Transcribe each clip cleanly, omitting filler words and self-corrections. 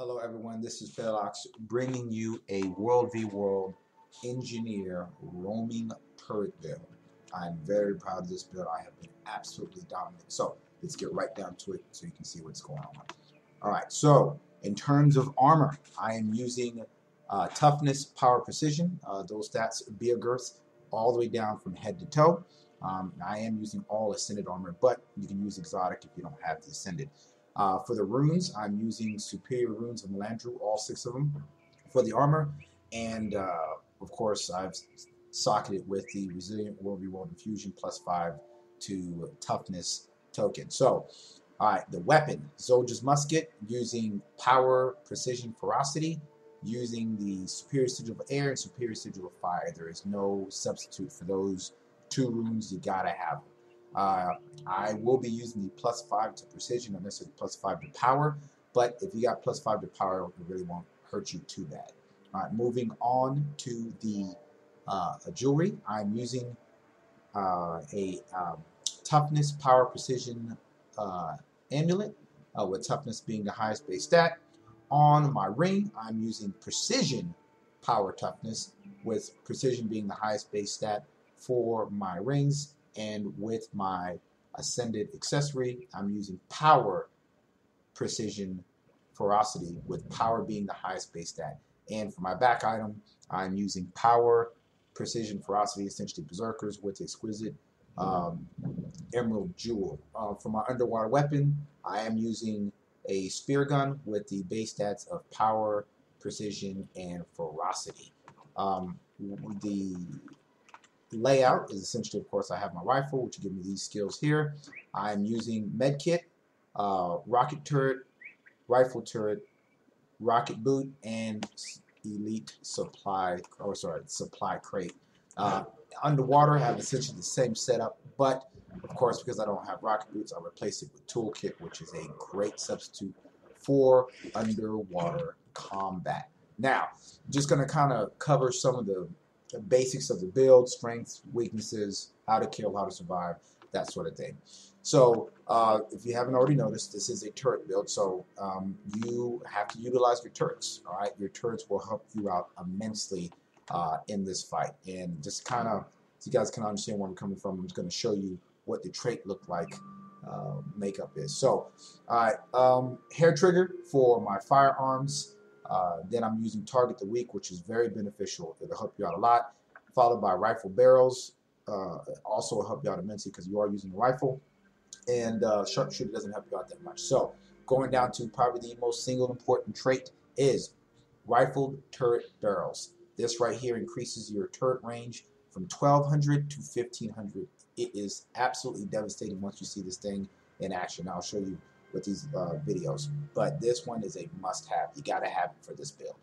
Hello everyone, this is Felix bringing you a World v World Engineer roaming turret build. I'm very proud of this build. I have been absolutely dominant. So let's get right down to it so you can see what's going on. Alright, so in terms of armor, I am using toughness, power, precision. Those stats, beer girth, all the way down from head to toe. I am using all ascended armor, but you can use exotic if you don't have the ascended. For the runes, I'm using superior runes of Melandru, all 6 of them, for the armor. And, of course, I've socketed with the Resilient World v World Infusion +5 to toughness token. So, alright, the weapon, Soldier's Musket, using power, precision, ferocity, using the superior sigil of air and superior sigil of fire. There is no substitute for those 2 runes. You gotta have them. I will be using the +5 to precision, not necessarily +5 to power, but if you got +5 to power, it really won't hurt you too bad. Alright, moving on to the jewelry. I'm using a toughness, power, precision amulet, with toughness being the highest base stat. On my ring, I'm using precision, power, toughness, with precision being the highest base stat for my rings. And with my ascended accessory, I'm using power, precision, ferocity, with power being the highest base stat. And for my back item, I'm using power, precision, ferocity, essentially berserkers, with exquisite emerald jewel. For my underwater weapon, I am using a spear gun with the base stats of power, precision, and ferocity. The layout is essentially, of course, I have my rifle, which will give me these skills here. I'm using medkit, rocket turret, rifle turret, rocket boot, and elite supply, supply crate. Underwater, I have essentially the same setup, but of course, because I don't have rocket boots, I'll replace it with toolkit, which is a great substitute for underwater combat. Now, I'm just going to kind of cover some of the basics of the build, strengths, weaknesses, how to kill, how to survive, that sort of thing. So if you haven't already noticed, this is a turret build, so you have to utilize your turrets. All right, your turrets will help you out immensely in this fight. And just kind of, so you guys can understand where I'm coming from, I'm just going to show you what the trait look like makeup is. So, all right, hair trigger for my firearms. Then I'm using Target the Weak, which is very beneficial. It'll help you out a lot. Followed by rifle barrels. Also will help you out immensely because you are using a rifle. And sharpshooter doesn't help you out that much. So going down to probably the most single important trait is rifled turret barrels. This right here increases your turret range from 1200 to 1500. It is absolutely devastating once you see this thing in action. I'll show you with these videos, but this one is a must-have. You gotta have it for this build.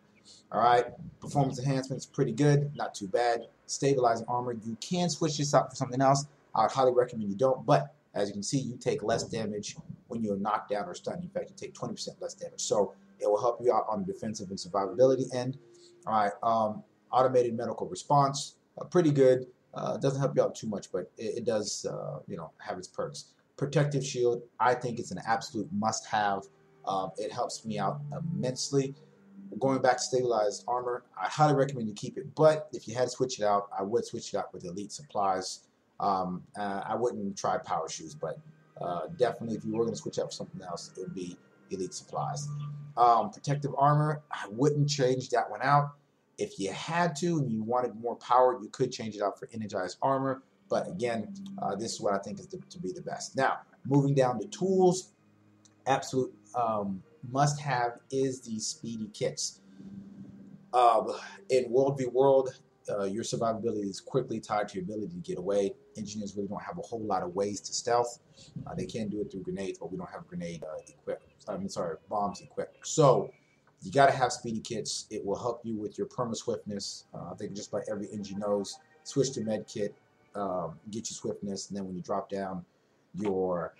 All right, performance enhancement is pretty good, not too bad. Stabilizing armor, you can switch this out for something else. I would highly recommend you don't, but as you can see, you take less damage when you're knocked down or stunned. In fact, you take 20% less damage, so it will help you out on the defensive and survivability end. All right, automated medical response, pretty good. Doesn't help you out too much, but it does, have its perks. Protective shield, I think it's an absolute must-have. It helps me out immensely. Going back to stabilized armor, I highly recommend you keep it, but if you had to switch it out, I would switch it out with elite supplies. I wouldn't try power shoes, but definitely if you were going to switch out for something else, it would be elite supplies. Protective armor, I wouldn't change that one out. If you had to and you wanted more power, you could change it out for energized armor. But again, this is what I think is to be the best. Now, moving down to tools, absolute must-have is the speedy kits. In World v World, your survivability is quickly tied to your ability to get away. Engineers really don't have a whole lot of ways to stealth. They can do it through grenades, but we don't have grenade bombs equipped. So you got to have speedy kits. It will help you with your perma swiftness. I think just about every engine knows. Switch to med kit. Get you swiftness, and then when you drop down, your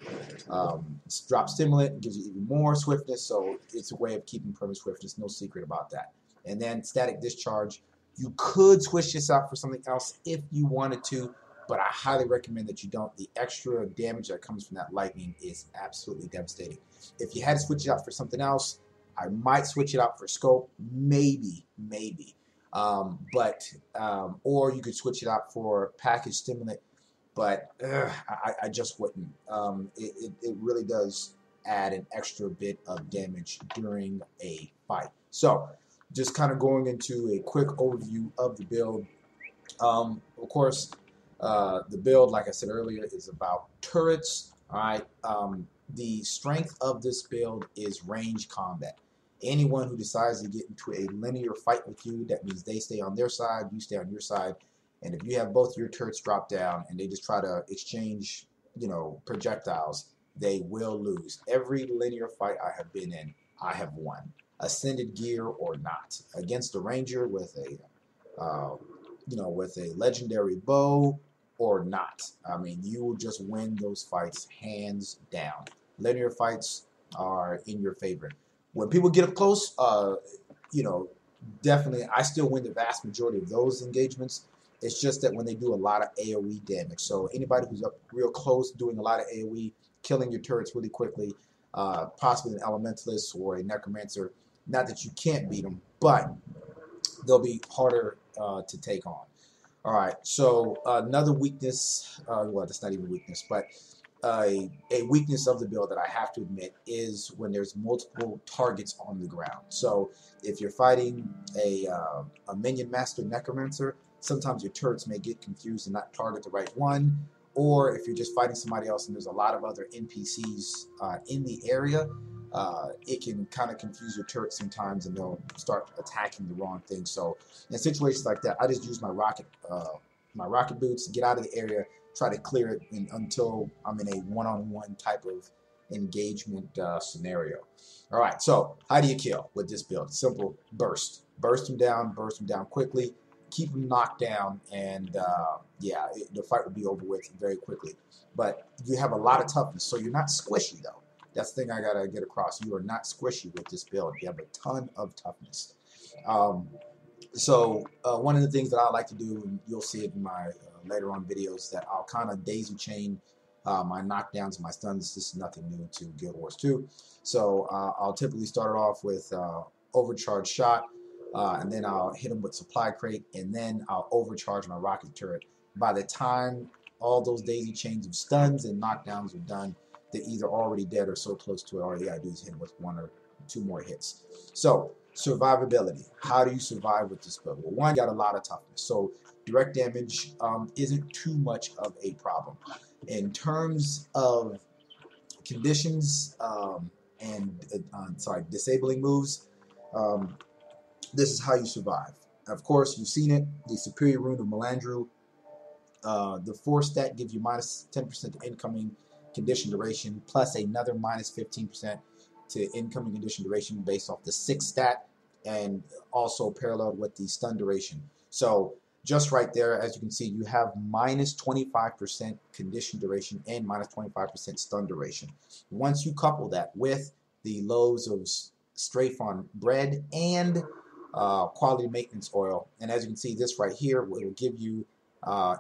drop stimulant gives you even more swiftness, so it's a way of keeping perma swiftness, no secret about that. And then static discharge, you could switch this out for something else if you wanted to, but I highly recommend that you don't. The extra damage that comes from that lightning is absolutely devastating. If you had to switch it out for something else, I might switch it out for scope, maybe. Or you could switch it out for package stimulant, but I just wouldn't. It really does add an extra bit of damage during a fight. So just kind of going into a quick overview of the build. Of course, the build, like I said earlier, is about turrets. All right. The strength of this build is range combat. Anyone who decides to get into a linear fight with you, that means they stay on their side, you stay on your side. And if you have both your turrets drop down and they just try to exchange, projectiles, they will lose. Every linear fight I have been in, I have won. Ascended gear or not. Against a ranger with a legendary bow or not. I mean, you will just win those fights hands down. Linear fights are in your favor. When people get up close, definitely I still win the vast majority of those engagements. It's just that when they do a lot of AoE damage. So anybody who's up real close doing a lot of AoE, killing your turrets really quickly, possibly an elementalist or a necromancer, not that you can't beat them, but they'll be harder to take on. All right, so another weakness, well, that's not even a weakness, but a weakness of the build that I have to admit is when there's multiple targets on the ground. So if you're fighting a minion master necromancer, sometimes your turrets may get confused and not target the right one. Or if you're just fighting somebody else and there's a lot of other NPCs in the area, it can kind of confuse your turret sometimes and they'll start attacking the wrong thing. So in situations like that, I just use my rocket boots, get out of the area, try to clear it until I'm in a one-on-one type of engagement scenario. All right, so how do you kill with this build? Simple: burst them down quickly, keep them knocked down, and the fight will be over with very quickly. But you have a lot of toughness, so you're not squishy though. That's the thing I gotta get across. You are not squishy with this build. You have a ton of toughness. So one of the things that I like to do, and you'll see it in my later on videos, that I'll kind of daisy chain my knockdowns and my stuns. This is nothing new to Guild Wars 2. So I'll typically start it off with overcharge shot, and then I'll hit them with supply crate, and then I'll overcharge my rocket turret. By the time all those daisy chains of stuns and knockdowns are done, they're either already dead or so close to it, all you gotta do is hit them with 1 or 2 more hits. So survivability. How do you survive with this build? Well, one, you got a lot of toughness, so direct damage isn't too much of a problem. In terms of conditions disabling moves, this is how you survive. Of course, you've seen it, the Superior Rune of Melandru. The 4 stat gives you minus 10% to incoming condition duration, plus another minus 15% to incoming condition duration based off the 6 stat, and also paralleled with the stun duration. So just right there, as you can see, you have minus 25% condition duration and minus 25% stun duration. Once you couple that with the loaves of strafe on bread and quality maintenance oil, and as you can see, this right here will give you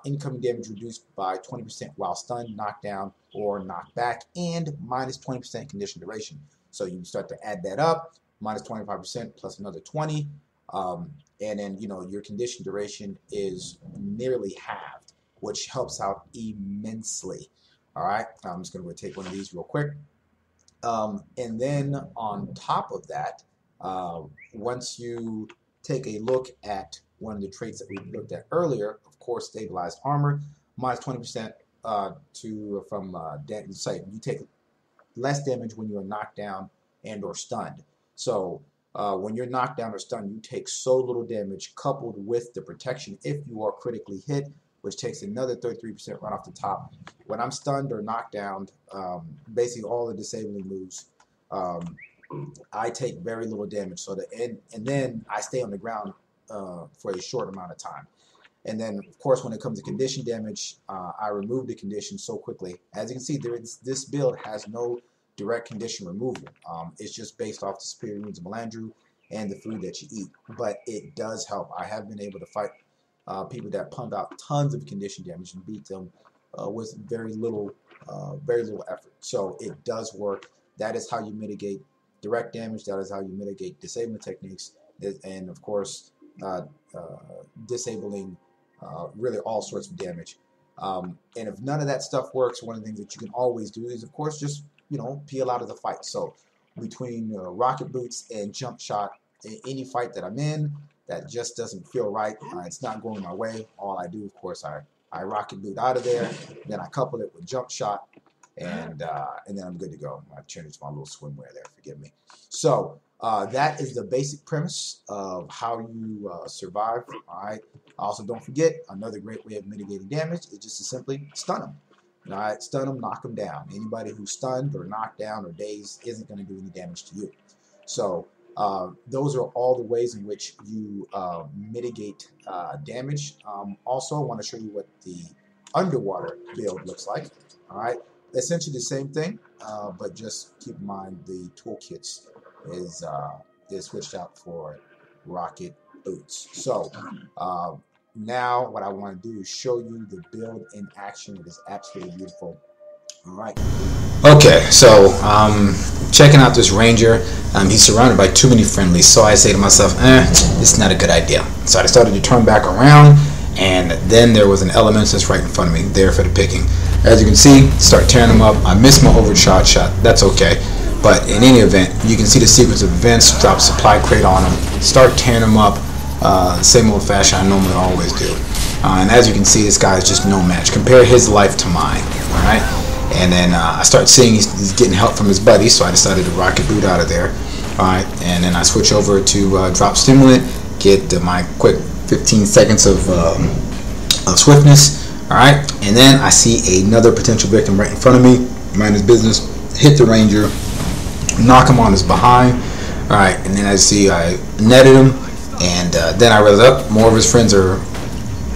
incoming damage reduced by 20% while stunned, knocked down, or knocked back, and minus 20% condition duration. So you start to add that up, minus 25% plus another 20, and then your condition duration is nearly halved, which helps out immensely. All right, I'm just going to take one of these real quick, and then on top of that, once you take a look at one of the traits that we looked at earlier, of course, stabilized armor, minus 20% from damage. You take less damage when you are knocked down and or stunned. So when you're knocked down or stunned, you take so little damage, coupled with the protection if you are critically hit, which takes another 33% right off the top. When I'm stunned or knocked down, basically all the disabling moves, I take very little damage. So and then I stay on the ground for a short amount of time. And then, of course, when it comes to condition damage, I remove the condition so quickly. As you can see, this build has no direct condition removal. It's just based off the Superior Runes of Melandru and the food that you eat. But it does help. I have been able to fight people that pump out tons of condition damage and beat them with very little effort. So it does work. That is how you mitigate direct damage, that is how you mitigate disabling techniques, and of course disabling really all sorts of damage. And if none of that stuff works, one of the things that you can always do is, of course, just peel out of the fight. So between rocket boots and jump shot, in any fight that I'm in that just doesn't feel right, it's not going my way, all I do, of course, I rocket boot out of there, then I couple it with jump shot, and then I'm good to go. I've changed my little swimwear there, forgive me. So that is the basic premise of how you survive. All right. Also, don't forget, another great way of mitigating damage is just to simply stun them. All right, stun them, knock them down. Anybody who's stunned or knocked down or dazed isn't going to do any damage to you. So those are all the ways in which you mitigate damage. Also, I want to show you what the underwater build looks like. All right, essentially the same thing, but just keep in mind the toolkits is switched out for rocket boots. So now what I want to do is show you the build in action. It is absolutely beautiful. All right. Okay, so checking out this ranger. He's surrounded by too many friendlies, so I say to myself, it's not a good idea. So I started to turn back around, and then there was an elementalist right in front of me, there for the picking. As you can see, start tearing them up. I missed my overshot shot. That's okay. But in any event, you can see the sequence of events. Drop supply crate on them, start tearing them up, same old fashion I normally always do. And as you can see, this guy is just no match. Compare his life to mine. All right. And then I start seeing he's getting help from his buddies, so I decided to rocket boot out of there. All right. And then I switch over to drop stimulant, get my quick 15 seconds of swiftness. All right. And then I see another potential victim right in front of me. Mind his business. Hit the ranger. Knock him on his behind. All right, and then I see I netted him, and then I realized more of his friends are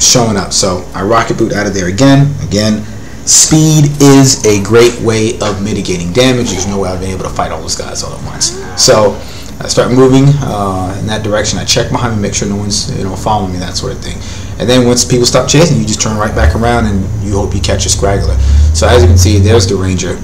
showing up. So I rocket boot out of there again. Speed is a great way of mitigating damage. There's no way I've been able to fight all those guys all at once. So I start moving in that direction. I check behind me, make sure no one's following me, that sort of thing. And then once people stop chasing, you just turn right back around and you hope you catch a straggler. So as you can see, there's the ranger.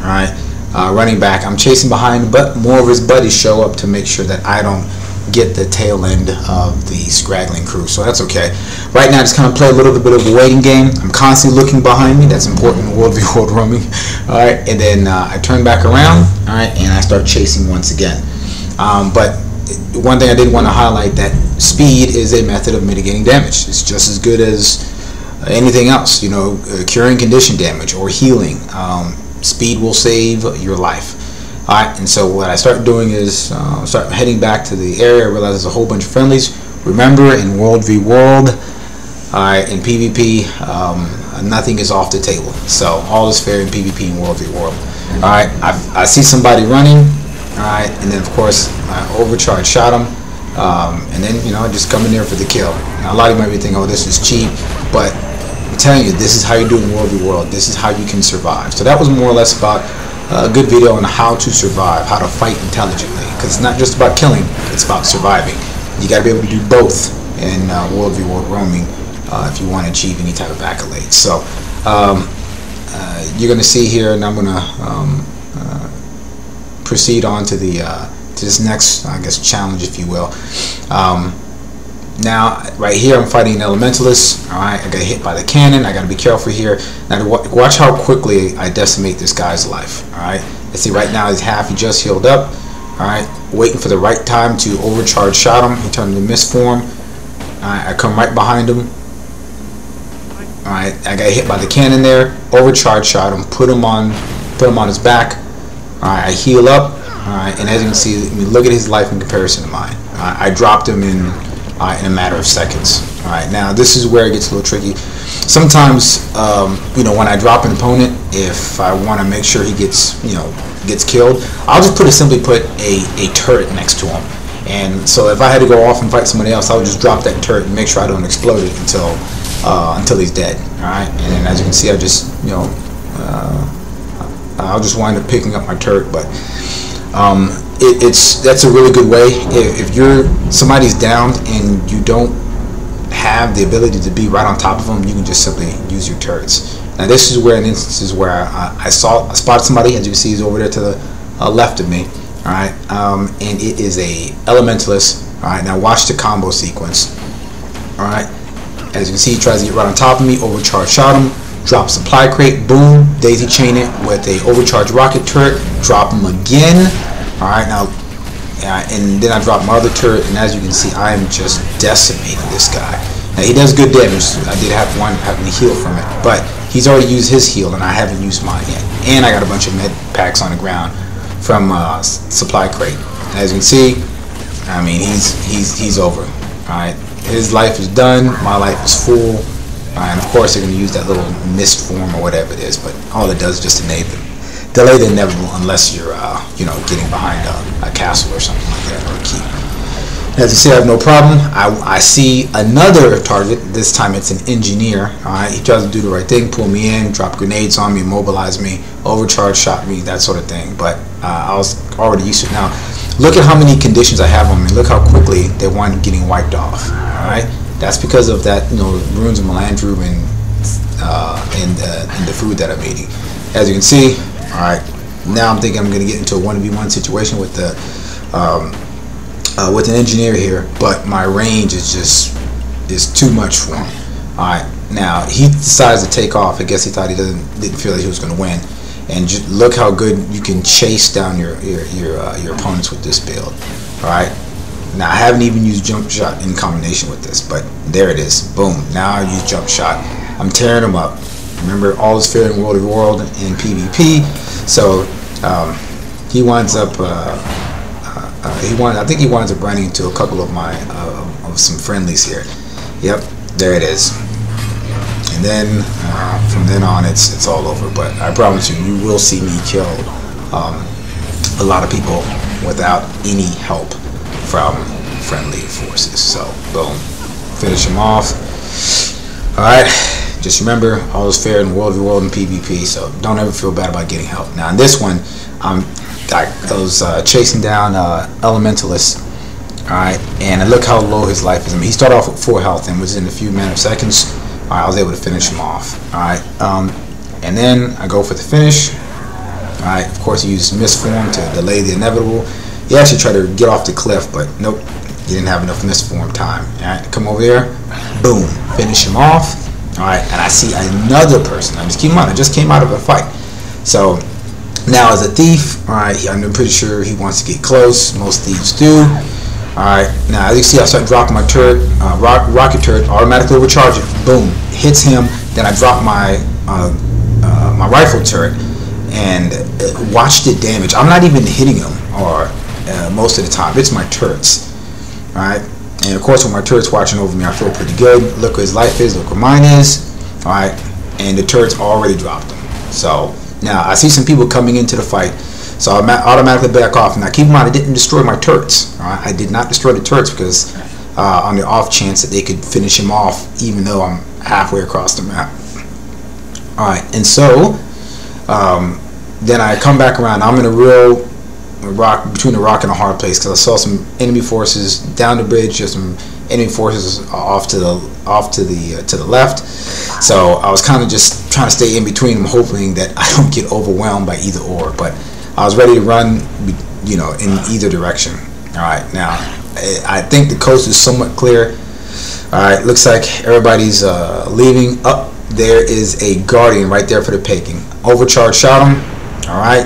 All right. Running back, I'm chasing behind, but more of his buddies show up to make sure that I don't get the tail end of the scraggling crew, so that's okay. Right now, just kind of play a little bit of a waiting game. I'm constantly looking behind me. That's important in World v. World roaming. All right, and then I turn back around, all right, and I start chasing once again. But one thing I did want to highlight, that speed is a method of mitigating damage. It's just as good as anything else, curing condition damage or healing. Speed will save your life. Alright, and so what I start doing is start heading back to the area. I realize there's a whole bunch of friendlies. Remember, in World v. World, in PvP, nothing is off the table. So all is fair in PvP and World v. World. Alright, I see somebody running. Alright, and then of course I overcharge shot him. And then just come in there for the kill. Now, a lot of you might be thinking, oh, this is cheap, but I'm telling you, this is how you do in World v. World. This is how you can survive. So that was more or less about a good video on how to survive, how to fight intelligently. Because it's not just about killing, it's about surviving. You got to be able to do both in World v. World roaming if you want to achieve any type of accolades. So you're going to see here, and I'm going to proceed on to the to this next, I guess, challenge, if you will. Now, right here, I'm fighting an elementalist. All right, I got hit by the cannon. I got to be careful here. Now, watch how quickly I decimate this guy's life. All right, let's see. Right now, he's half. He just healed up. All right, waiting for the right time to overcharge shot him. He turned into mist form. All right, I come right behind him. All right, I got hit by the cannon there. Overcharge shot him. Put him on his back. All right, I heal up. All right, and as you can see, look at his life in comparison to mine. I dropped him in a matter of seconds. All right, now this is where it gets a little tricky. Sometimes, when I drop an opponent, if I want to make sure he gets killed, I'll just simply put a turret next to him. And so if I had to go off and fight somebody else, I would just drop that turret and make sure I don't explode it until he's dead. All right, and then as you can see, I just I'll just wind up picking up my turret, but that's a really good way. If somebody's downed and you don't have the ability to be right on top of them, you can just simply use your turrets. Now this is where an instance is where I spotted somebody. As you can see, he's over there to the left of me. Alright, and it is a elementalist. Alright, now watch the combo sequence. Alright, as you can see, he tries to get right on top of me, overcharge shot him, drop supply crate, boom, daisy chain it with a overcharged rocket turret, drop him again. Alright, now, and then I drop my other turret, and as you can see, I am just decimating this guy. Now, he does good damage. I did have one having to heal from it, but he's already used his heal, and I haven't used mine yet. And I got a bunch of med packs on the ground from supply crate. As you can see, I mean, he's over. Alright, his life is done, my life is full, and of course they're going to use that little mist form or whatever it is, but all it does is just delay the inevitable, unless you're you know, getting behind a castle or something like that, or a keep. As you see, I have no problem. I see another target. This time it's an engineer. Alright, he tries to do the right thing, pull me in, drop grenades on me, immobilize me, overcharge shot me, that sort of thing. But I was already used to it. Now, look at how many conditions I have on me. Look how quickly they wind getting wiped off. Alright, that's because of that, you know, runes of Melandru and the food that I'm eating. As you can see, alright, now I'm thinking I'm going to get into a 1v1 situation with the with an engineer here, but my range is too much for him. Alright, now he decides to take off. I guess he thought didn't feel like he was going to win. And just look how good you can chase down your opponents with this build. Alright, now I haven't even used jump shot in combination with this, but there it is. Boom, now I use jump shot. I'm tearing him up. Remember, all is fair in World of World in PvP. So he winds up I think he winds up running into a couple of my of some friendlies here. Yep, there it is. And then from then on, it's all over. But I promise you will see me kill a lot of people without any help from friendly forces. So boom, finish him off. All right, just remember, all is fair in World of World and PvP. So don't ever feel bad about getting help. Now in this one, I was chasing down Elementalist. Alright, and look how low his life is. I mean, he started off with 4 health and was in a few seconds. Alright, I was able to finish him off. Alright, and then I go for the finish. Alright, of course, he used mist form to delay the inevitable. He actually tried to get off the cliff, but nope, he didn't have enough mist form time. Alright, come over here, boom, finish him off. Alright, and I see another person. I just keep in mind, I just came out of a fight. So now as a thief, alright, I'm pretty sure he wants to get close. Most thieves do. Alright, now as you see, I start dropping my turret, rocket turret, automatically overcharge it, boom, hits him. Then I drop my my rifle turret, and watch the damage. I'm not even hitting him, or most of the time, it's my turrets. Alright, and of course when my turret's watching over me, I feel pretty good. Look where his life is, look where mine is. Alright, and the turret's already dropped him. So now I see some people coming into the fight, so I automatically back off. Now keep in mind, I didn't destroy my turrets. Right? I did not destroy the turrets because on the off chance that they could finish him off, even though I'm halfway across the map. Alright, and so then I come back around. I'm in a real rock, between a rock and a hard place, because I saw some enemy forces down the bridge, just some enemy forces off to the left. So I was kind of just trying to stay in between them, hoping that I don't get overwhelmed by either or. But I was ready to run, you know, in either direction. All right, now I think the coast is somewhat clear. All right, looks like everybody's leaving. Up there is a guardian right there for the taking. Overcharge shot him. All right,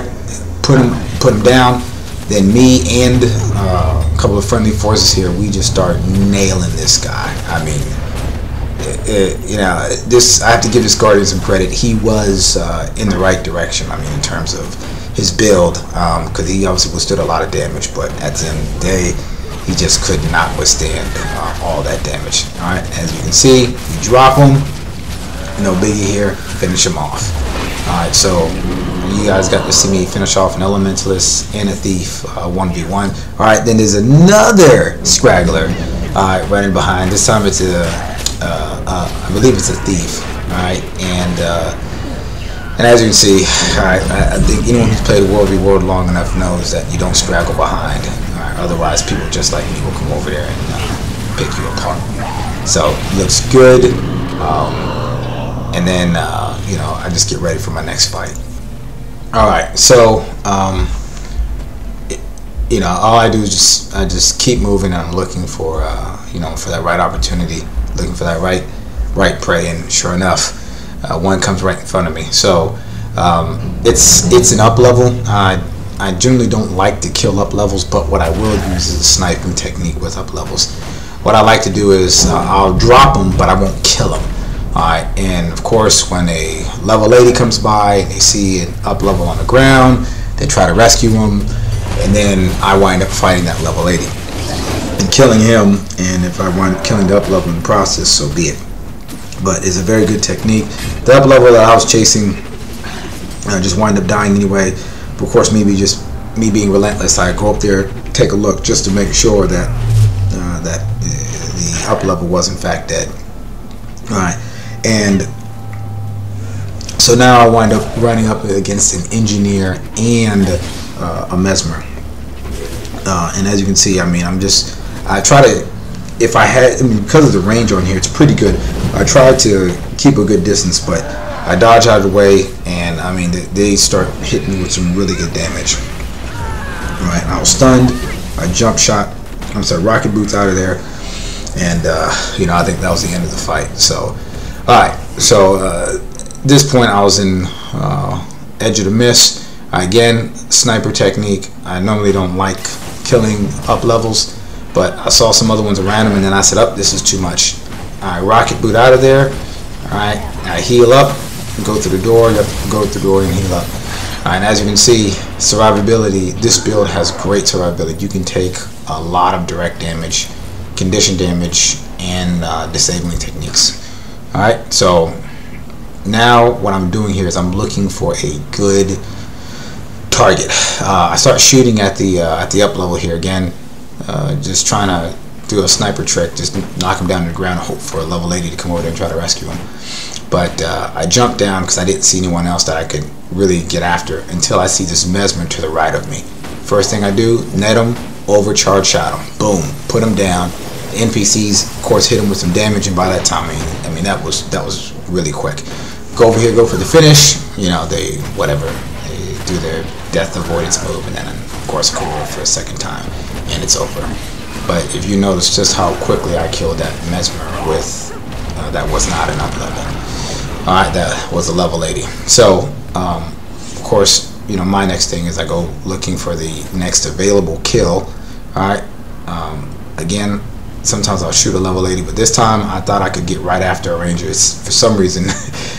put him down. Then me and a couple of friendly forces here, we just start nailing this guy. I mean, you know, this, I have to give this guardian some credit. He was in the right direction. I mean, in terms of his build, because he obviously withstood a lot of damage, but at the end of the day, he just could not withstand all that damage. All right, as you can see, you drop him, no biggie here, finish him off. All right, so you guys got to see me finish off an elementalist and a thief 1v1. All right, then there's another straggler running behind. This time it's I believe it's a thief. All right, and as you can see, I think anyone who's played World v World long enough knows that you don't straggle behind. Right? Otherwise, people just like me will come over there and pick you apart. So looks good, and then you know, I just get ready for my next fight. All right, so you know, all I do is I just keep moving, and I'm looking for you know, for that right opportunity, looking for that right prey, and sure enough, one comes right in front of me. So it's an up level. I generally don't like to kill up levels, but what I will use is a sniping technique with up levels. What I like to do is I'll drop them, but I won't kill them. Alright, and of course when a level 80 comes by and they see an up level on the ground, they try to rescue him, and then I wind up fighting that level 80 and killing him, and if I wind up killing the up level in the process, so be it. But it's a very good technique. The up level that I was chasing just wind up dying anyway. But of course, me being relentless, I go up there, take a look just to make sure that the up level was in fact dead. Alright, and so now I wind up running up against an engineer and a mesmer. And as you can see, I mean, I try to, if I had, I mean, because of the range on here, it's pretty good. I try to keep a good distance, but I dodge out of the way, and I mean, they start hitting me with some really good damage. Alright, I was stunned. I jump shot, rocket boots out of there, and you know, I think that was the end of the fight. So, alright, so this point I was in edge of the miss. Again, sniper technique. I normally don't like killing up levels, but I saw some other ones around him, and then I said, "Oh, this is too much." I rocket boot out of there. Alright, I heal up, go through the door, go through the door and heal up. And as you can see, survivability, this build has great survivability. You can take a lot of direct damage, condition damage, and disabling techniques. Alright, so now what I'm doing here is I'm looking for a good target. I start shooting at the up level here again, just trying to do a sniper trick, just knock him down to the ground and hope for a level 80 to come over there and try to rescue him. But I jumped down because I didn't see anyone else that I could really get after until I see this mesmer to the right of me. First thing I do, net him, overcharge shot him, boom, put him down. The NPCs, of course, hit him with some damage, and by that time, I mean that was really quick. Go over here, go for the finish. You know, they do their death avoidance move, and then of course go over for a second time, and it's over. But if you notice just how quickly I killed that mesmer with that was not an up level. Alright, that was a level 80. So of course, you know, my next thing is I go looking for the next available kill. Alright, again, sometimes I'll shoot a level 80, but this time I thought I could get right after a ranger. It's, for some reason,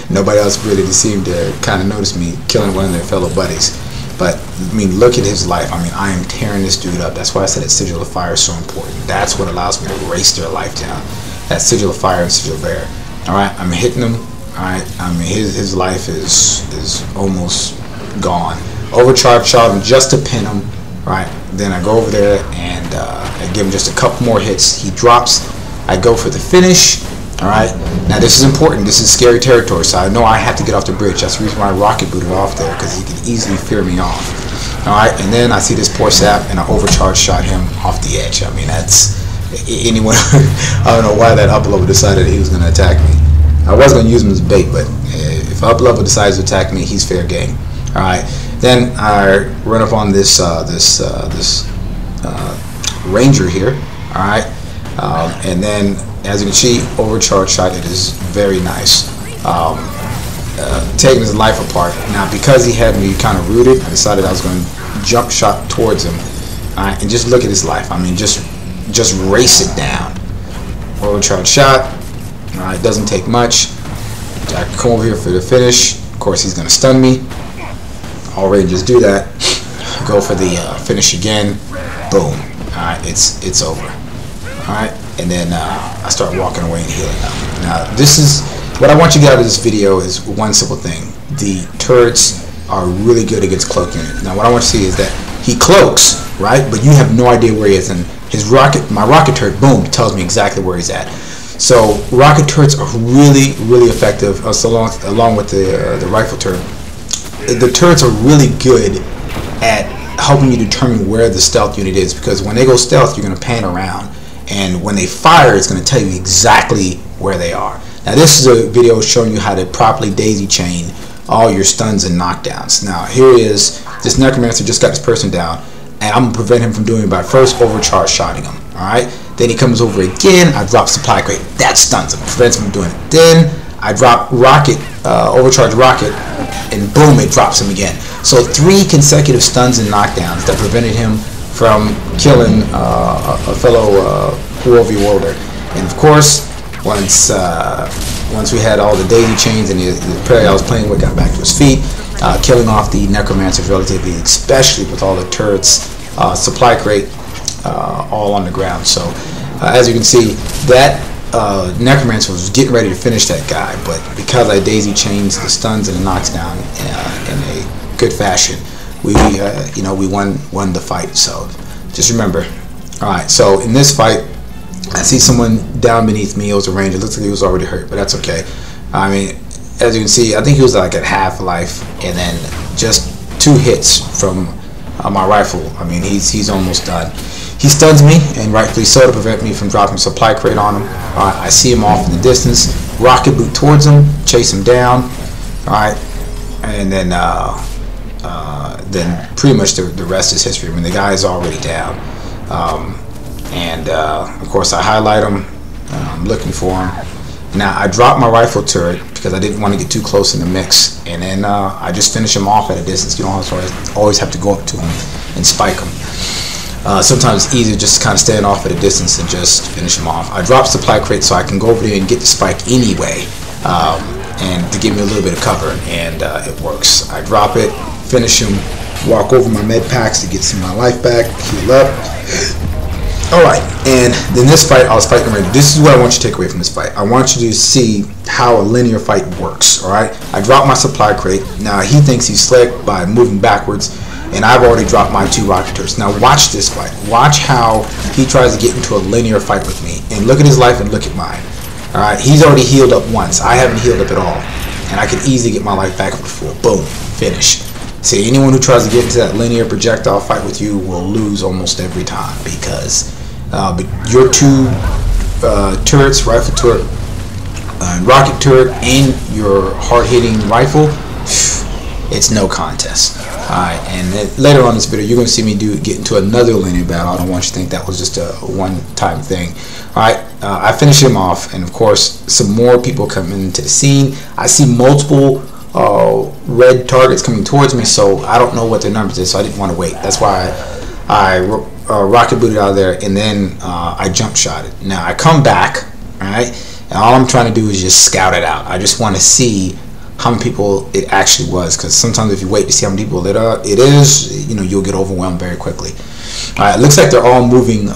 nobody else really seemed to kind of notice me killing one of their fellow buddies. But I mean, look at his life. I mean, I am tearing this dude up. That's why I said that sigil of fire is so important. That's what allows me to erase their life down. That sigil of fire and sigil of air. Alright, I'm hitting him. Alright, I mean, his life is almost gone. Overcharge shot him just to pin him. Right, then I go over there and I give him just a couple more hits. He drops. I go for the finish. Alright, now this is important. This is scary territory, so I know I have to get off the bridge. That's the reason why I rocket booted off there, because he can easily fear me off. Alright, and then I see this poor sap, and I overcharge shot him off the edge. I mean, that's anyone. I don't know why that up level decided he was going to attack me. I was going to use him as bait, but if up level decides to attack me, he's fair game. Alright, then I run up on this ranger here. Alright, and then as you can see, overcharge shot. It is very nice. Taking his life apart. Now, because he had me kind of rooted, I decided I was going to jump shot towards him. Alright, and just look at his life. I mean, just race it down. Overcharge shot. Alright, doesn't take much. I can come over here for the finish. Of course, he's going to stun me. Already just do that. Go for the finish again. Boom. Alright, it's over. Alright, and then I start walking away and healing up. Now, this is what I want you to get out of this video is one simple thing. The turrets are really good against cloak units. Now, what I want you to see is that he cloaks, right? But you have no idea where he is, and my rocket turret, boom, tells me exactly where he's at. So rocket turrets are really, really effective, along with the rifle turret. The turrets are really good at helping you determine where the stealth unit is, because when they go stealth, you're going to pan around, and when they fire, it's going to tell you exactly where they are. Now, this is a video showing you how to properly daisy chain all your stuns and knockdowns. Now, here is this necromancer just got this person down. and I'm gonna prevent him from doing it by first overcharge shotting him. Alright, then he comes over again, I drop supply crate, that stuns him, prevents him from doing it. Then I drop rocket, overcharge rocket, and boom, it drops him again. So 3 consecutive stuns and knockdowns that prevented him from killing a fellow World v. Worlder. And of course, once we had all the daisy chains and the player I was playing with got back to his feet, killing off the necromancers relatively, especially with all the turrets, supply crate, all on the ground. So as you can see, that necromancer was getting ready to finish that guy, but because I daisy chains the stuns and the knocks down in a good fashion, we won the fight. So just remember. All right, so in this fight, I see someone down beneath me. It was a ranger. It looks like he was already hurt, but that's okay. I mean, as you can see, I think he was like at half life, and then just 2 hits from my rifle. I mean, he's almost done. He stuns me, and rightfully so, to prevent me from dropping supply crate on him. I see him off in the distance, rocket boot towards him, chase him down. All right, and then pretty much the rest is history. I mean, the guy is already down. Of course, I highlight him. I'm looking for him. Now, I dropped my rifle turret because I didn't want to get too close in the mix, and then I just finish him off at a distance. You don't always have to go up to him and spike him. Sometimes it's easier just to kind of stand off at a distance and just finish him off. I drop supply crate so I can go over there and get the spike anyway, and to give me a little bit of cover, and it works. I drop it, finish him, walk over my med packs to get some of my life back, heal up. Alright, and then this fight, I was fighting right. This is what I want you to take away from this fight. I want you to see how a linear fight works, alright? I drop my supply crate. Now, he thinks he's slick by moving backwards, and I've already dropped my 2 rocketers. Now, watch this fight. Watch how he tries to get into a linear fight with me. And look at his life and look at mine. Alright, he's already healed up once. I haven't healed up at all. And I can easily get my life back up to full. Boom. Finish. See, anyone who tries to get into that linear projectile fight with you will lose almost every time, because your 2 turrets, rifle turret, rocket turret, and your hard-hitting rifle, it's no contest. Alright, and then later on in this video, you're going to see me get into another linear battle. I don't want you to think that was just a one-time thing. Alright, I finish him off, and of course, some more people come into the scene. I see multiple red targets coming towards me, so I don't know what their numbers is, so I didn't want to wait. That's why I rocket booted out of there, and then I jump shot it. Now I come back, alright, and all I'm trying to do is just scout it out. I just want to see how many people it actually was, because sometimes if you wait to see how many people it is, you'll get overwhelmed very quickly. Alright, it looks like they're all moving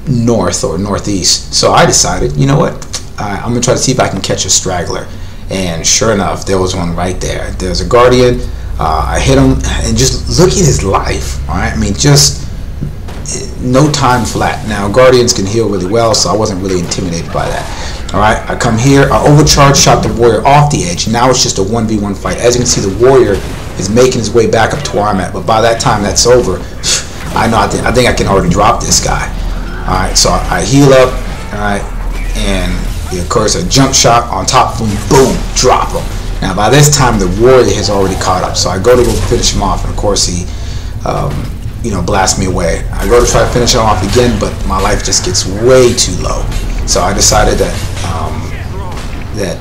north or northeast, so I decided, you know what, I'm going to try to see if I can catch a straggler. And sure enough, there was one right there. There's a guardian. I hit him, and just look at his life. All right, I mean, just no time flat. Now, guardians can heal really well, so I wasn't really intimidated by that. All right, I come here. I overcharge shot the warrior off the edge. Now it's just a 1v1 fight. As you can see, the warrior is making his way back up to where I'm at. But by that time, that's over. I think I can already drop this guy. All right, so I heal up. All right, and of course, a jump shot on top of him, boom, drop him. Now, by this time, the warrior has already caught up, so I go to finish him off, and of course, he, blasts me away. I go to try to finish him off again, but my life just gets way too low. So I decided that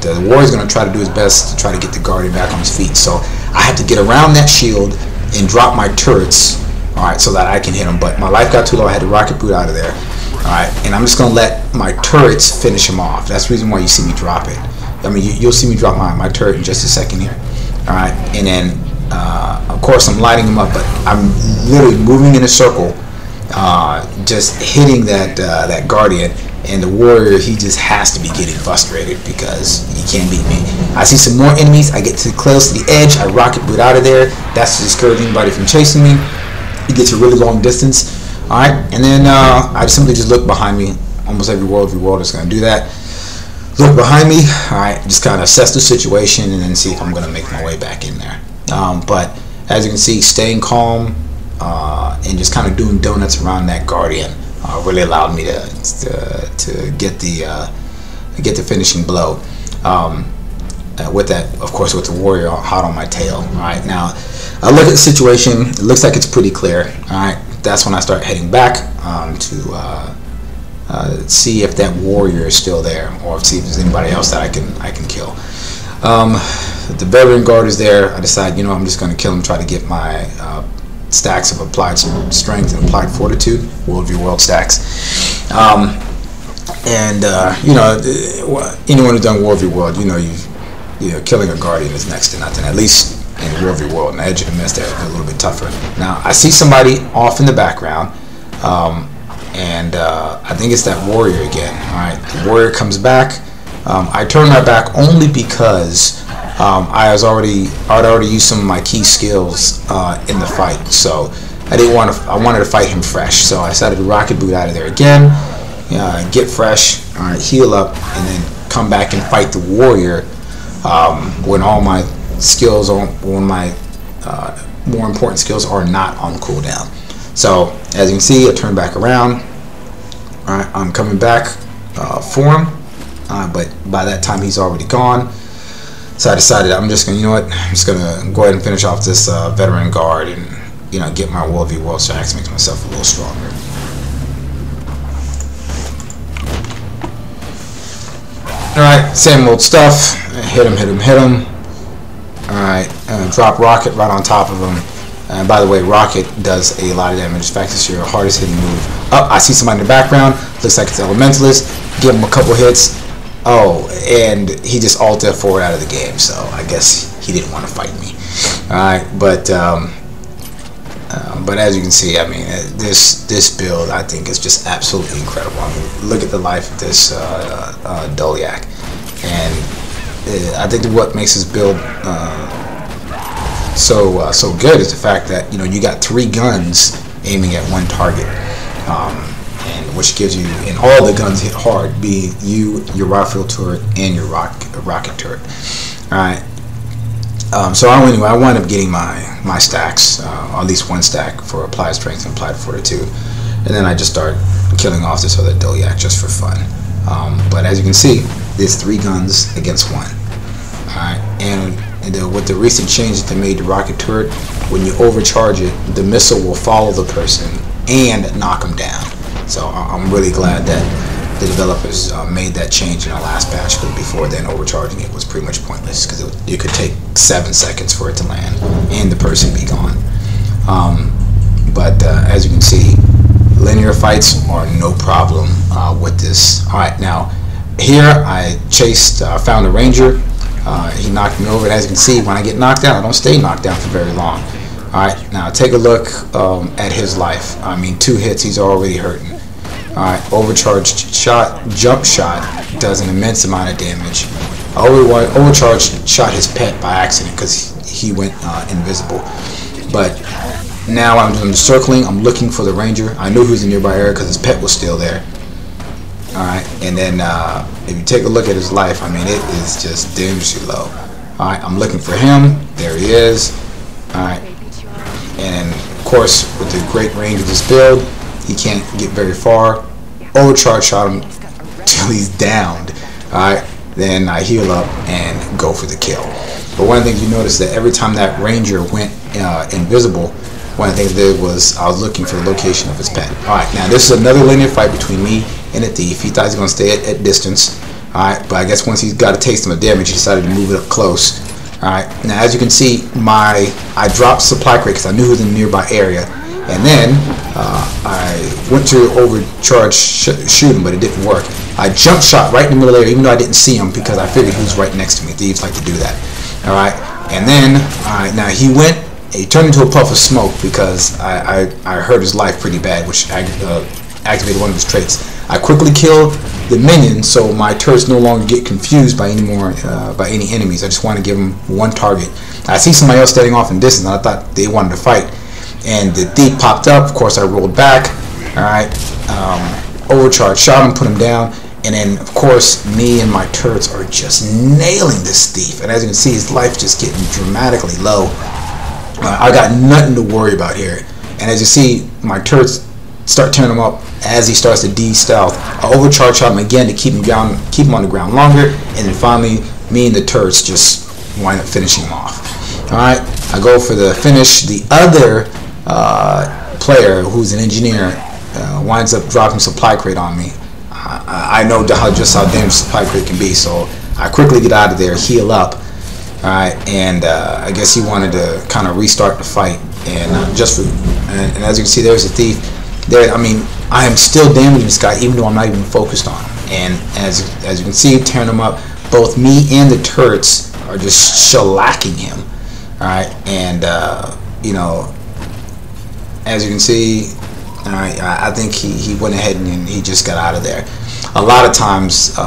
the warrior's going to try to do his best to try to get the guardian back on his feet. So I have to get around that shield and drop my turrets, all right, so that I can hit him. But my life got too low. I had to rocket boot out of there. Alright, and I'm just going to let my turrets finish him off. That's the reason why you see me drop it. I mean, you'll see me drop my turret in just a second here. Alright, and then, of course, I'm lighting him up, but I'm literally moving in a circle, just hitting that guardian, and the warrior, he just has to be getting frustrated because he can't beat me. I see some more enemies. I get too close to the edge. I rocket boot out of there. That's to discourage anybody from chasing me. It gets a really long distance. Alright, and then I simply just look behind me. Almost every World v. World is going to do that. Look behind me, alright, just kind of assess the situation and then see if I'm going to make my way back in there. But as you can see, staying calm and just kind of doing donuts around that guardian really allowed me to get the finishing blow. With that, of course, with the warrior hot on my tail. Alright, now I look at the situation. It looks like it's pretty clear. Alright. that's when I start heading back to see if that warrior is still there, or see if there's anybody else that I can kill. The veteran guard is there. I decide, you know, I'm just going to kill him, try to get my stacks of applied strength and applied fortitude, World v. World stacks. You know, anyone who's done World v. World, you know, killing a guardian is next to nothing, at least in World v. World. And the edge of the mist there is a little bit tougher. Now, I see somebody off in the background, I think it's that warrior again. Alright, the warrior comes back. I turn my back only because I'd already used some of my key skills in the fight, so I wanted to fight him fresh. So I decided to rocket boot out of there again, get fresh, heal up, and then come back and fight the warrior when all my skills, when my more important skills are not on cooldown. So as you can see, I turn back around. Alright, I'm coming back for him, but by that time he's already gone. So I decided I'm just gonna, you know what, I'm just gonna go ahead and finish off this veteran guard and, you know, get my World v. World stacks, makes myself a little stronger. Alright, same old stuff. Hit him. Alright, drop rocket right on top of him. And by the way, rocket does a lot of damage. In fact, it's your hardest hitting move. Oh, I see somebody in the background. Looks like it's Elementalist. Give him a couple hits. Oh, and he just ulted forward out of the game. So I guess he didn't want to fight me. Alright, but as you can see, I mean, this build I think is just absolutely incredible. I mean, look at the life of this Dolyak, and I think what makes this build so good is the fact that, you know, you got 3 guns aiming at one target, and which gives you, and all the guns hit hard, be you, your rifle turret, and your rocket turret. All right. So anyway, I wound up getting my stacks, at least one stack for applied strength and applied fortitude, and then I just start killing off this other Dolyak just for fun. But as you can see, there's 3 guns against 1. All right, and with the recent change that they made to rocket turret, when you overcharge it, the missile will follow the person and knock them down. So I'm really glad that the developers made that change in the last patch, because before then overcharging it was pretty much pointless, because it could take 7 seconds for it to land and the person be gone. But as you can see, linear fights are no problem with this. Alright, now here I found a ranger. He knocked me over, and as you can see, when I get knocked down, I don't stay knocked down for very long. Alright, now take a look at his life. I mean, 2 hits, he's already hurting. Alright, overcharged shot, jump shot does an immense amount of damage. I overcharged shot his pet by accident because he went invisible. But now I'm doing the circling, I'm looking for the ranger. I knew he was in the nearby area because his pet was still there. Alright, and then if you take a look at his life, I mean, it is just dangerously low. Alright, I'm looking for him. There he is. Alright, and of course, with the great range of this build, he can't get very far. Overcharge shot him till he's downed. Alright, then I heal up and go for the kill. But one of the things you notice that every time that ranger went invisible, one of the things I did was I was looking for the location of his pet. Alright, now this is another linear fight between me and a thief. He thought he was going to stay at distance. Alright, but I guess once he got a taste of the damage, he decided to move it up close. Alright, now as you can see, I dropped supply crate because I knew he was in the nearby area. And then I went to overcharge shoot him, but it didn't work. I jump shot right in the middle there, even though I didn't see him, because I figured he was right next to me. Thieves like to do that. Alright, and then now he turned into a puff of smoke because I hurt his life pretty bad, which activated one of his traits. I quickly killed the minion, so my turrets no longer get confused by any enemies. I just want to give them one target. I see somebody else standing off in distance, and I thought they wanted to fight. And the thief popped up. Of course, I rolled back. Alright, overcharged, shot him, put him down. And then, of course, me and my turrets are just nailing this thief. And as you can see, his life's just getting dramatically low. I got nothing to worry about here. And as you see, my turrets start turning him up as he starts to de-stealth. I overcharge shot him again to keep him on the ground longer. And then finally, me and the turrets just wind up finishing him off. Alright, I go for the finish. The other player who's an engineer winds up dropping supply crate on me, I know just how dangerous supply crate can be. So I quickly get out of there, heal up. All right, and I guess he wanted to kind of restart the fight, and and as you can see, there's a thief. There, I mean, I am still damaging this guy, even though I'm not even focused on him. And as you can see, tearing him up, both me and the turrets are just shellacking him. All right, and you know, as you can see, all right, I think he went ahead and he just got out of there. A lot of times,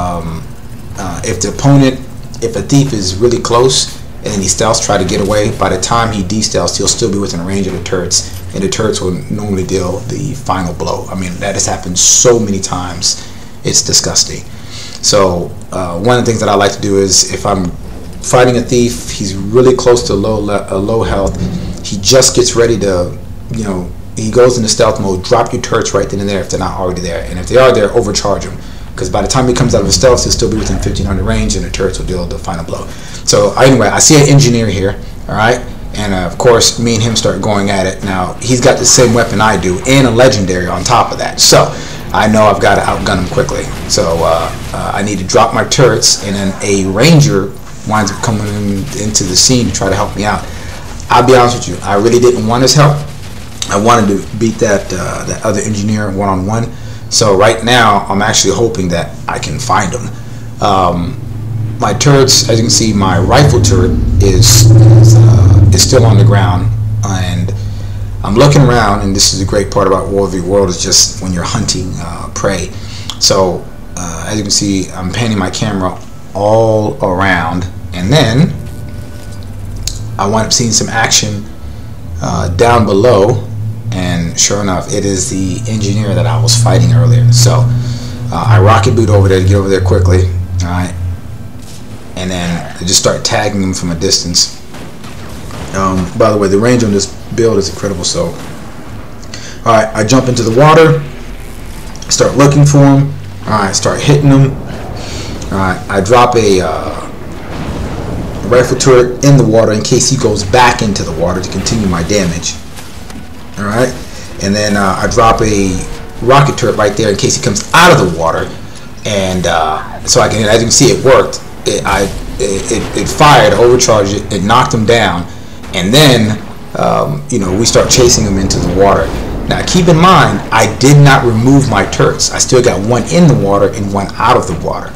if a thief is really close and then he stealths, try to get away, by the time he de-stealths, he'll still be within range of the turrets, and the turrets will normally deal the final blow. I mean, that has happened so many times, it's disgusting. So one of the things that I like to do is, if I'm fighting a thief, he's really close to low health, he just gets ready to, you know, he goes into stealth mode, drop your turrets right then and there if they're not already there, and if they are there, overcharge them, because by the time he comes out of his stealth, he'll still be within 1500 range, and the turrets will deal the final blow. So anyway, I see an engineer here, all right, and of course, me and him start going at it. Now, he's got the same weapon I do, and a legendary on top of that, so I know I've got to outgun him quickly. So I need to drop my turrets, and then a ranger winds up coming into the scene to try to help me out. I'll be honest with you, I really didn't want his help. I wanted to beat that other engineer one-on-one. So right now, I'm actually hoping that I can find him. My turrets, as you can see, my rifle turret is still on the ground, and I'm looking around, and this is a great part about World v. World, is just when you're hunting prey. So as you can see, I'm panning my camera all around, and then I wind up seeing some action down below, and sure enough, it is the engineer that I was fighting earlier. So I rocket boot over there to get over there quickly, all right, and then I just start tagging him from a distance. By the way, the range on this build is incredible. So all right, I jump into the water, start looking for him, all right, start hitting him, all right, I drop a rifle turret in the water in case he goes back into the water to continue my damage. All right, and then I drop a rocket turret right there in case he comes out of the water, and so I can, as you can see, it worked. It fired, overcharged it, it knocked him down, and then you know, we start chasing him into the water. Now, keep in mind, I did not remove my turrets. I still got one in the water and one out of the water.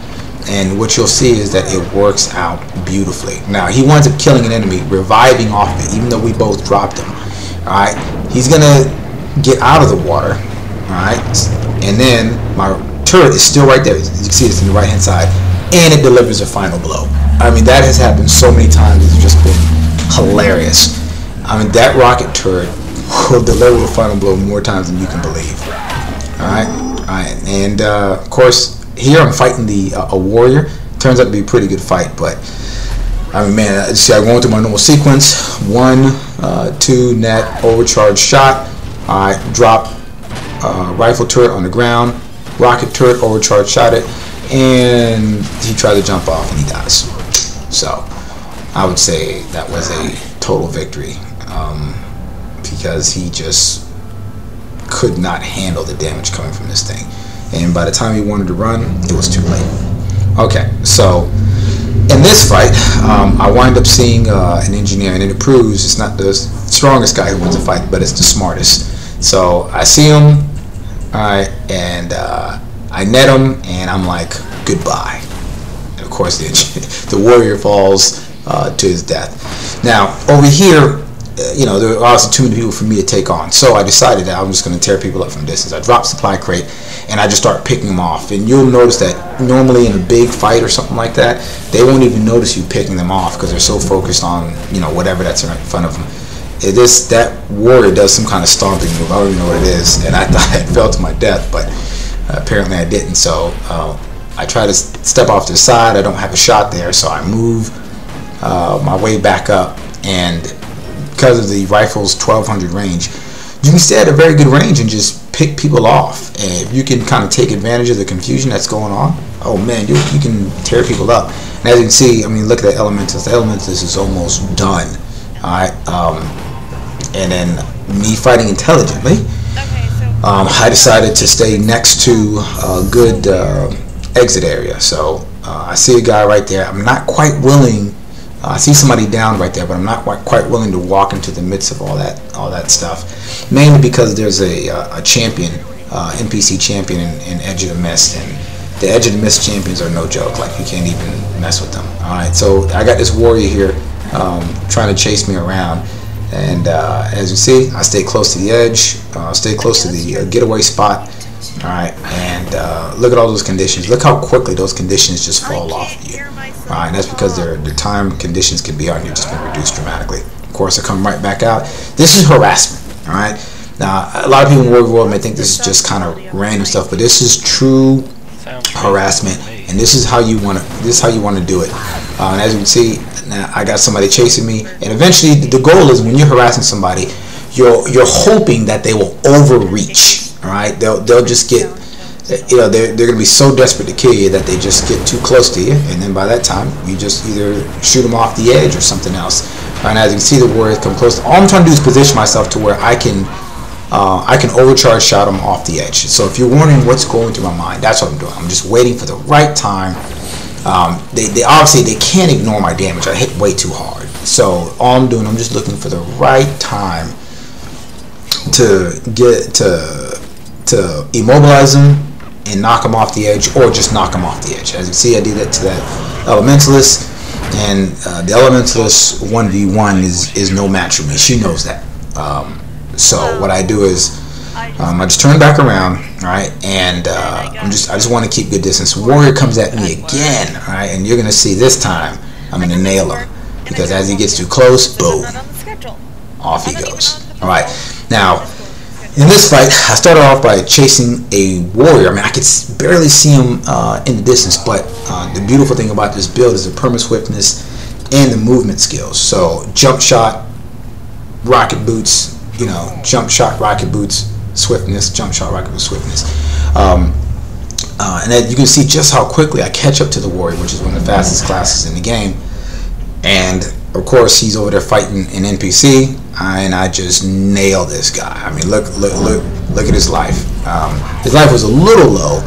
And what you'll see is that it works out beautifully. Now, he winds up killing an enemy, reviving off of it, even though we both dropped him. All right, he's gonna get out of the water. All right, and then my turret is still right there. As you can see, it's on the right hand side, and it delivers a final blow. I mean, that has happened so many times. It's just been hilarious. I mean, that rocket turret will deliver the final blow more times than you can believe. All right, and of course, here I'm fighting a warrior. Turns out to be a pretty good fight, but I mean, man, see, I go into my normal sequence: 1, 2, net, overcharge shot. I drop rifle turret on the ground, rocket turret, overcharge shot it, and he tried to jump off and he dies. So I would say that was a total victory, because he just could not handle the damage coming from this thing, and by the time he wanted to run, it was too late. Okay, so in this fight, I wind up seeing an engineer, and it proves it's not the strongest guy who wins a fight, but it's the smartest. So I see him, alright, and I net him, and I'm like, goodbye. And of course, the warrior falls to his death. Now, over here, you know, there are obviously too many people for me to take on, so I decided that I'm just going to tear people up from a distance. I drop supply crate, and I just start picking them off. And you'll notice that normally in a big fight or something like that, they won't even notice you picking them off because they're so focused on, you know, whatever that's right in front of them. That warrior does some kind of stomping move. I don't even know what it is, and I thought I fell to my death, but apparently I didn't. So I try to step off to the side. I don't have a shot there, so I move my way back up, and because of the rifle's 1200 range, you can stay at a very good range and just pick people off. And if you can kind of take advantage of the confusion that's going on, oh man, you can tear people up. And as you can see, I mean, look at the elementals. The elementals is almost done. All right, and then me fighting intelligently, I decided to stay next to a good exit area. So I see a guy right there. I'm not quite willing. I see somebody down right there, but I'm not quite willing to walk into the midst of all that stuff. Mainly because there's a champion, NPC champion in Edge of the Mist, and the Edge of the Mist champions are no joke. Like, you can't even mess with them. All right, so I got this warrior here trying to chase me around, and as you see, I stay close to the edge, stay close to the getaway spot. All right, and look at all those conditions. Look how quickly those conditions just fall off of you. All right, and that's because the time conditions can be on you just been reduced dramatically. Of course, I come right back out. This is harassment. All right. Now, a lot of people in World War may think this is just kind of random stuff, but this is true harassment, and this is how you want to do it. And as you can see, now I got somebody chasing me, and eventually the goal is, when you're harassing somebody, you're hoping that they will overreach. All right, they'll just get, they're going to be so desperate to kill you that they just get too close to you, and then by that time you just either shoot them off the edge or something else. And as you can see, the warriors come close. All I'm trying to do is position myself to where I can overcharge shot them off the edge. So if you're wondering what's going through my mind, that's what I'm doing. I'm just waiting for the right time. They obviously can't ignore my damage. I hit way too hard. So all I'm doing, I'm just looking for the right time to get to immobilize them and knock them off the edge, or just knock them off the edge. As you see, I did that to that elementalist, and the elementalist 1v1 is no match for me. She knows that. So what I do is I just turn back around, all right, and I just want to keep good distance. Warrior comes at me again, all right, and you're gonna see this time I'm gonna nail him, because as he gets too close, boom, off he goes. All right, now in this fight, I started off by chasing a warrior. I mean, I could barely see him in the distance, but the beautiful thing about this build is the perma swiftness and the movement skills. So jump shot, rocket boots. Jump shot, rocket boots, swiftness, jump shot, rocket boots, swiftness. And then you can see just how quickly I catch up to the warrior, which is one of the fastest classes in the game. And of course, he's over there fighting an NPC, and I just nail this guy. I mean, look at his life. His life was a little low,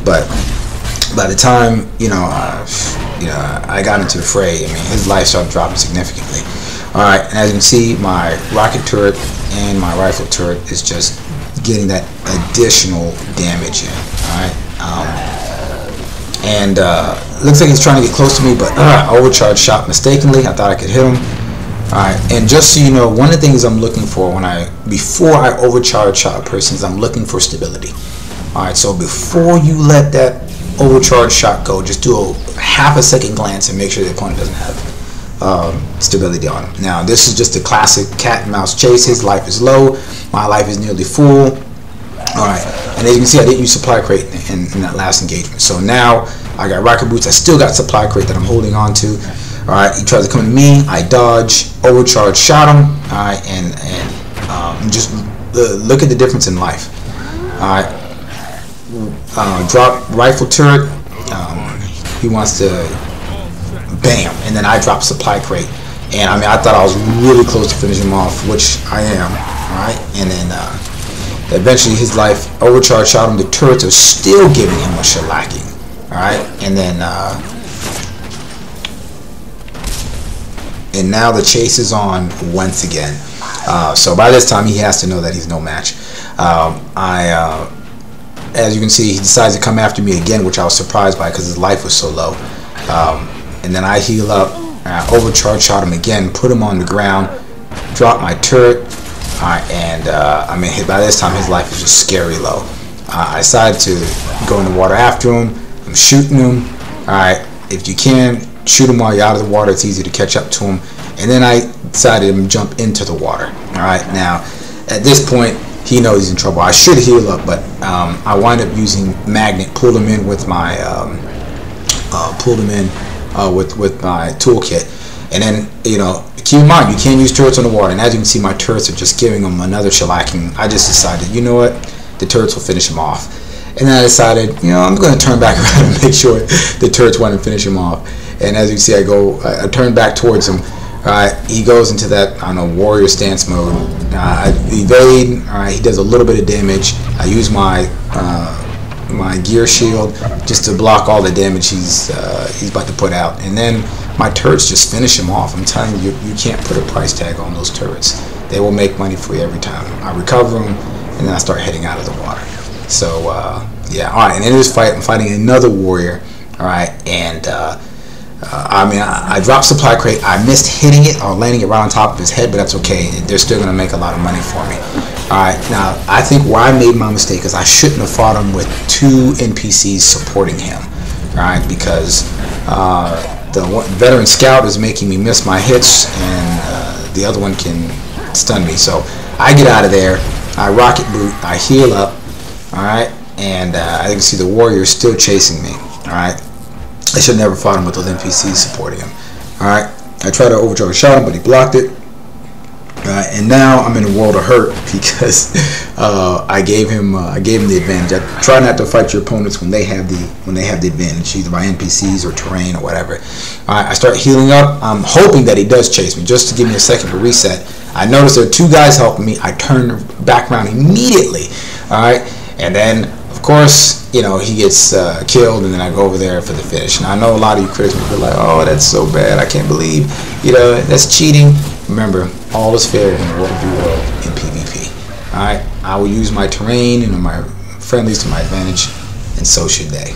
but by the time I got into the fray, I mean, his life started dropping significantly. All right, and as you can see, my rocket turret and my rifle turret is just getting that additional damage in. All right, looks like he's trying to get close to me, but I overcharged shot mistakenly. I thought I could hit him. All right, and just so you know, one of the things I'm looking for before I overcharge shot a person is I'm looking for stability. All right, so before you let that overcharge shot go, just do a half a second glance and make sure the opponent doesn't have stability on him. Now, this is just a classic cat and mouse chase. His life is low, my life is nearly full. All right, and as you can see, I didn't use supply crate in that last engagement. So now I got rocket boots. I still got supply crate that I'm holding on to. All right, he tries to come to me. I dodge, overcharge, shot him. All right, and just look at the difference in life. All right, drop rifle turret. He wants to. Bam, and then I dropped supply crate, and I mean, I thought I was really close to finishing him off, which I am. All right, and then eventually his life overcharged shot him. The turrets are still giving him a shellacking. All right, and then and now the chase is on once again. So by this time he has to know that he's no match. As you can see, he decides to come after me again, which I was surprised by because his life was so low. And then I heal up, overcharge shot him again, put him on the ground, drop my turret, and I mean, by this time his life is just scary low. I decided to go in the water after him. I'm shooting him. Alright, if you can, shoot him while you're out of the water. It's easy to catch up to him. And then I decided to jump into the water. Alright, now, at this point, he knows he's in trouble. I should heal up, but I wind up using magnet, pulled him in with my with my toolkit, and then keep in mind you can't use turrets on the water. And as you can see, my turrets are just giving him another shellacking. I just decided, you know what, the turrets will finish him off. And then I decided, I'm going to turn back around and make sure the turrets want to finish him off. And as you can see, I turn back towards him. Alright, he goes into that, I don't know, warrior stance mode. I evade. Alright, he does a little bit of damage. I use my my gear shield just to block all the damage he's about to put out, and then my turrets just finish him off. I'm telling you, you can't put a price tag on those turrets. They will make money for you every time. I recover them, and then I start heading out of the water. So yeah, all right. And in this fight, I'm fighting another warrior. All right, and I dropped supply crate. I missed hitting it or landing it right on top of his head, but that's okay. They're still gonna make a lot of money for me. Alright, now I think where I made my mistake is I shouldn't have fought him with 2 NPCs supporting him. Alright, because the veteran scout is making me miss my hits, and the other one can stun me. So I get out of there, I rocket boot, I heal up, alright, and I can see the warrior still chasing me. Alright, I should have never fought him with those NPCs supporting him. Alright, I tried to overcharge shot him, but he blocked it. And now I'm in a world of hurt because I gave him the advantage. I try not to fight your opponents when they have the advantage, either by NPCs or terrain or whatever. I start healing up. I'm hoping that he does chase me, just to give me a second to reset. I notice there are 2 guys helping me. I turn back around immediately. All right, and then of course, you know, he gets killed, and then I go over there for the finish. And I know a lot of you critics will be like, "Oh, that's so bad. I can't believe, you know, that's cheating." Remember, all is fair in the World of War in PvP. Alright, I will use my terrain and my friendlies to my advantage, and so should they.